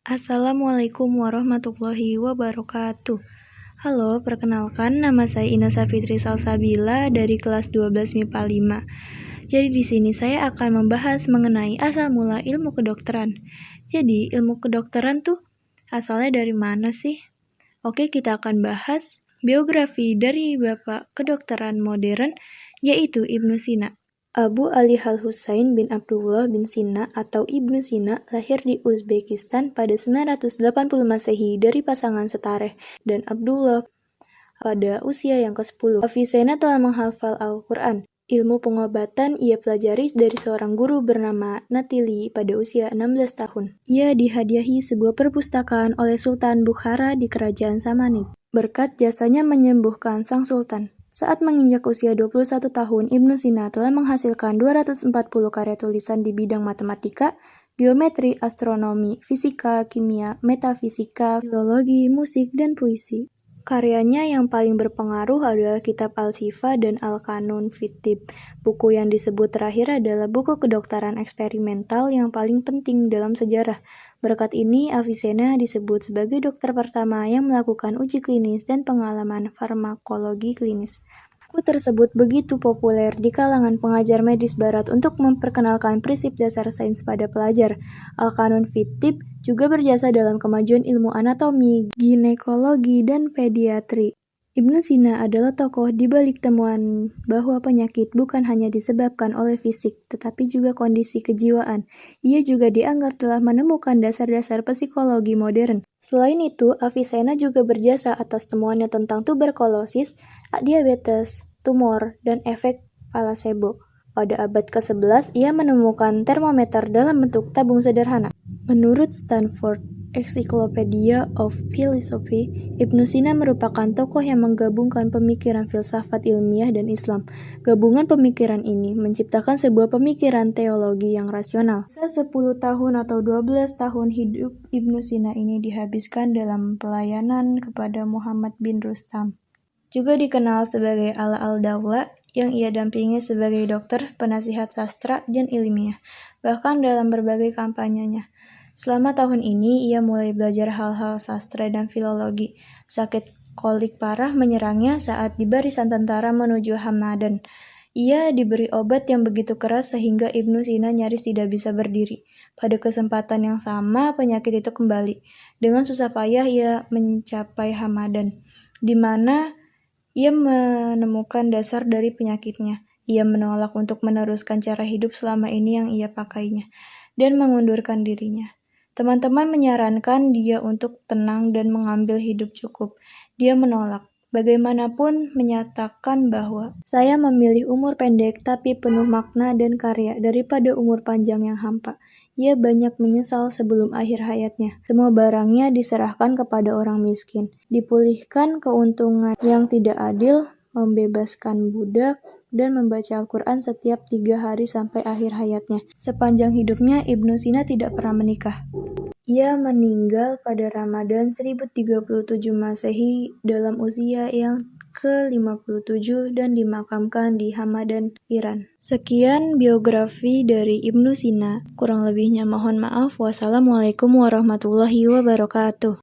Assalamualaikum warahmatullahi wabarakatuh. Halo, perkenalkan nama saya Ina Safitri Salsabila dari kelas 12 MIPA 5. Jadi di sini saya akan membahas mengenai asal mula ilmu kedokteran. Jadi ilmu kedokteran tuh asalnya dari mana sih? Oke, kita akan bahas biografi dari Bapak kedokteran modern yaitu Ibnu Sina. Abu Ali Al-Husain bin Abdullah bin Sina atau Ibnu Sina lahir di Uzbekistan pada 980 Masehi dari pasangan Setareh dan Abdullah pada usia yang ke-10. Avicenna telah menghafal Al-Quran. Ilmu pengobatan ia pelajari dari seorang guru bernama Natili pada usia 16 tahun. Ia dihadiahi sebuah perpustakaan oleh Sultan Bukhara di Kerajaan Samanid. Berkat jasanya menyembuhkan sang sultan. Saat menginjak usia 21 tahun, Ibnu Sina telah menghasilkan 240 karya tulisan di bidang matematika, geometri, astronomi, fisika, kimia, metafisika, filologi, musik, dan puisi. Karyanya yang paling berpengaruh adalah Kitab Al-Syifa dan Al-Qanun fit Tibb. Buku yang disebut terakhir adalah buku kedokteran eksperimental yang paling penting dalam sejarah. Berkat ini, Avicenna disebut sebagai dokter pertama yang melakukan uji klinis dan pengalaman farmakologi klinis. Buku tersebut begitu populer di kalangan pengajar medis barat untuk memperkenalkan prinsip dasar sains pada pelajar. Al-Qanun fit Tibb juga berjasa dalam kemajuan ilmu anatomi, ginekologi, dan pediatri. Ibnu Sina adalah tokoh di balik temuan bahwa penyakit bukan hanya disebabkan oleh fisik, tetapi juga kondisi kejiwaan. Ia juga dianggap telah menemukan dasar-dasar psikologi modern. Selain itu, Avicenna juga berjasa atas temuannya tentang tuberkulosis, diabetes, tumor, dan efek placebo. Pada abad ke-11, ia menemukan termometer dalam bentuk tabung sederhana. Menurut Stanford Encyclopedia of Philosophy, Ibnu Sina merupakan tokoh yang menggabungkan pemikiran filsafat ilmiah dan Islam. Gabungan pemikiran ini menciptakan sebuah pemikiran teologi yang rasional. Sisa 10 tahun atau 12 tahun hidup Ibnu Sina ini dihabiskan dalam pelayanan kepada Muhammad bin Rustam. Juga dikenal sebagai Ala al-Daula, yang ia dampingi sebagai dokter, penasihat sastra, dan ilmiah, bahkan dalam berbagai kampanyenya. Selama tahun ini, ia mulai belajar hal-hal sastra dan filologi. Sakit kolik parah menyerangnya saat di barisan tentara menuju Hamadan. Ia diberi obat yang begitu keras sehingga Ibnu Sina nyaris tidak bisa berdiri. Pada kesempatan yang sama, penyakit itu kembali. Dengan susah payah ia mencapai Hamadan, di mana ia menemukan dasar dari penyakitnya. Ia menolak untuk meneruskan cara hidup selama ini yang ia pakainya, dan mengundurkan dirinya. Teman-teman menyarankan dia untuk tenang dan mengambil hidup cukup. Dia menolak. Bagaimanapun menyatakan bahwa saya memilih umur pendek tapi penuh makna dan karya daripada umur panjang yang hampa. Ia banyak menyesal sebelum akhir hayatnya. Semua barangnya diserahkan kepada orang miskin. Dipulihkan keuntungan yang tidak adil, membebaskan budak, dan membaca Al-Quran setiap 3 hari sampai akhir hayatnya. Sepanjang hidupnya, Ibnu Sina tidak pernah menikah. Ia meninggal pada Ramadan 1037 Masehi dalam usia yang ke-57 dan dimakamkan di Hamadan, Iran. Sekian biografi dari Ibnu Sina. Kurang lebihnya mohon maaf. Wassalamualaikum warahmatullahi wabarakatuh.